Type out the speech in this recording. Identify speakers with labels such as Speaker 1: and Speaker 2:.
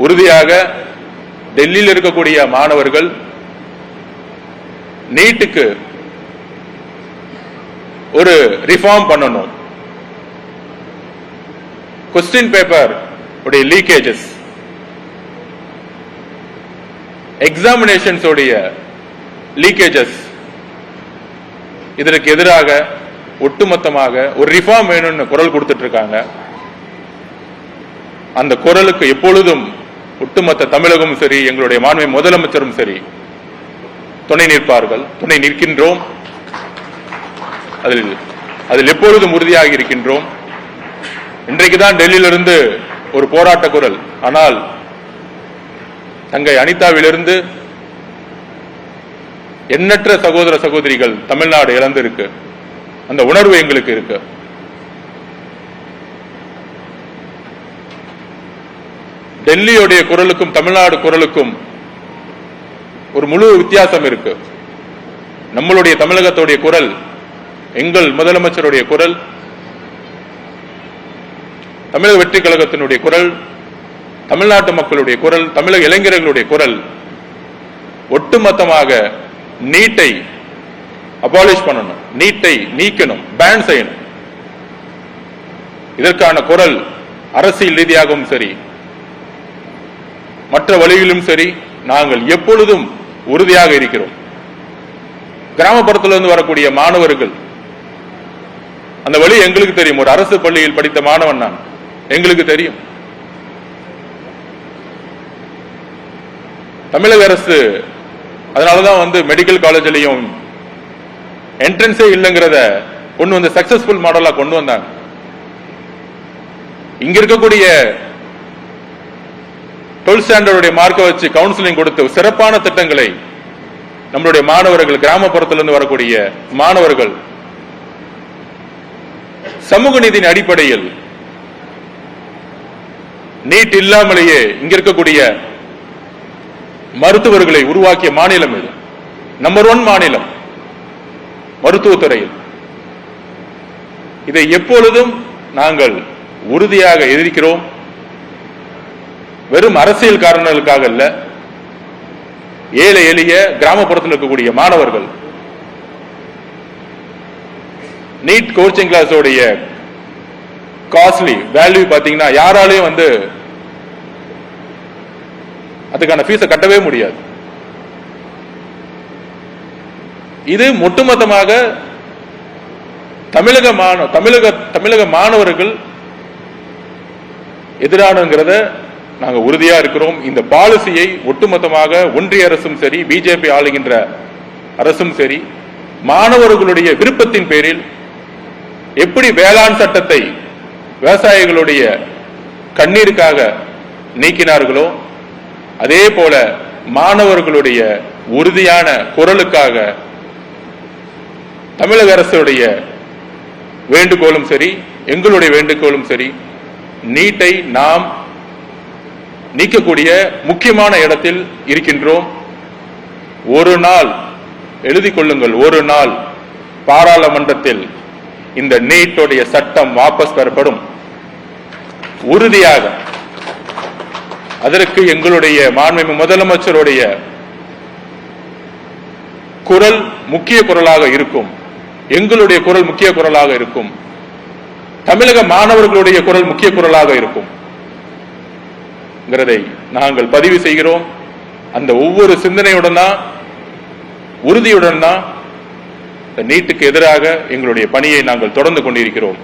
Speaker 1: உறுதியாக டெல்லியில் இருக்கக்கூடிய மாணவர்கள் நீட்டுக்கு ஒரு ரிஃபார்ம் பண்ணணும். क्वेश्चन पेपर உடைய லீக்கேஜஸ், எக்ஸாமினேஷன்ஸ் உடைய லீக்கேஜஸ், இதற்கு எதிராக ஒட்டுமொத்தமாக ஒரு ரிஃபார்ம் வேணும்னு குரல் கொடுத்துட்டு இருக்காங்க. அந்த குரலுக்கு எப்பொழுதும் ஒட்டுமொத்த தமிழகமும் சரி, எங்களுடைய மாண்புமிகு முதலமைச்சரும் சரி துணை நிற்பார்கள், துணை நிற்கின்றோம். அதில் எப்பொழுதும் உறுதியாக இருக்கின்றோம். இன்றைக்குதான் டெல்லியிலிருந்து ஒரு போராட்ட குரல், ஆனால் தங்கை அனிதாவிலிருந்து எண்ணற்ற சகோதர சகோதரிகள் தமிழ்நாடு இழந்திருக்கு. அந்த உணர்வு எங்களுக்கு இருக்கு. டெல்லியுடைய குரலுக்கும் தமிழ்நாடு குரலுக்கும் ஒரு முழு வித்தியாசம் இருக்கு. நம்மளுடைய தமிழகத்துடைய குரல், எங்கள் முதலமைச்சருடைய குரல், தமிழக வெற்றி கழகத்தினுடைய குரல், தமிழ்நாட்டு மக்களுடைய குரல், தமிழக இளைஞர்களுடைய குரல் ஒட்டுமொத்தமாக நீட்டை அபாலிஷ் பண்ணணும், நீட்டை நீக்கணும், பேன் செய்யணும். இதற்கான குரல் அரசியல் ரீதியாகவும் சரி, மற்ற வழியிலும் சரி, நாங்கள் எப்பொழுதும் உறுதியாக இருக்கிறோம். கிராமப்புறத்திலிருந்து வரக்கூடிய மாணவர்கள், அந்த வழி எங்களுக்கு தெரியும். ஒரு அரசு பள்ளியில் படித்த மாணவன் நான், எங்களுக்கு தெரியும். தமிழக அரசு அதனாலதான் மெடிக்கல் காலேஜ்லயும் என்ட்ரன்ஸே இல்லைங்கிறத கொண்டு வந்து சக்சஸ்ஃபுல் மாடலா கொண்டு வந்தாங்க. இங்க இருக்கக்கூடிய 12th ஸ்டாண்டர்டுடைய மார்க்கை வச்சு கவுன்சிலிங் கொடுத்து சிறப்பான திட்டங்களை நம்மளுடைய மாணவர்கள், கிராமப்புறத்திலிருந்து வரக்கூடிய மாணவர்கள் சமூக நீதியின் அடிப்படையில் நீட் இல்லாமலேயே இங்க இருக்கக்கூடிய மருத்துவர்களை உருவாக்கிய மாநிலம் இது. நம்பர் 1 மாநிலம் மருத்துவத்துறையில். இதை எப்பொழுதும் நாங்கள் உறுதியாக எதிர்க்கிறோம். வெறும் அரசியல் காரணங்களுக்காக அல்ல, ஏழை எளிய கிராமப்புறத்தில் இருக்கக்கூடிய மாணவர்கள் நீட் கோச்சிங் கிளாஸ் உடைய காஸ்ட்லி வேல்யூ பாத்தீங்கன்னா யாராலையும் அதுக்கான ஃபீஸை கட்டவே முடியாது. இது ஒட்டுமொத்தமாக தமிழக மாணவர்கள் எதிரானங்கிறத நாங்க உறுதியா இருக்கிறோம். இந்த பாலிசியை ஒட்டுமொத்தமாக ஒன்றிய அரசும் சரி, பிஜேபி ஆளுகின்ற அரசும் சரி, மாணவர்களுடைய விருப்பத்தின் பேரில் எப்படி வேளாண் சட்டத்தை விவசாயிகளுடைய கண்ணீருக்காக நீக்கினார்களோ அதே போல மாணவர்களுடைய உறுதியான குரலுக்காக தமிழக அரசுடைய வேண்டுகோளும் சரி, எங்களுடைய வேண்டுகோளும் சரி, நீட்டை நாம் நீக்கக்கூடிய முக்கியமான இடத்தில் இருக்கின்றோம். ஒரு நாள் எழுதிக் கொள்ளுங்கள், ஒரு நாள் பாராளுமன்றத்தில் இந்த நீட்டுடைய சட்டம் வாபஸ் பெறப்படும். உறுதியாக அதற்கு எங்களுடைய மாண்புமிகு முதலமைச்சருடைய குரல் முக்கிய குரலாக இருக்கும். எங்களுடைய குரல் முக்கிய குரலாக இருக்கும். தமிழக மாணவர்களுடைய குரல் முக்கிய குரலாக இருக்கும். நாங்கள் பதிவு செய்கிறோம். அந்த ஒவ்வொரு சிந்தனையுடன் தான், உறுதியுடன் தான் நீட்டுக்கு எதிராக எங்களுடைய பணியை நாங்கள் தொடர்ந்து கொண்டிருக்கிறோம்.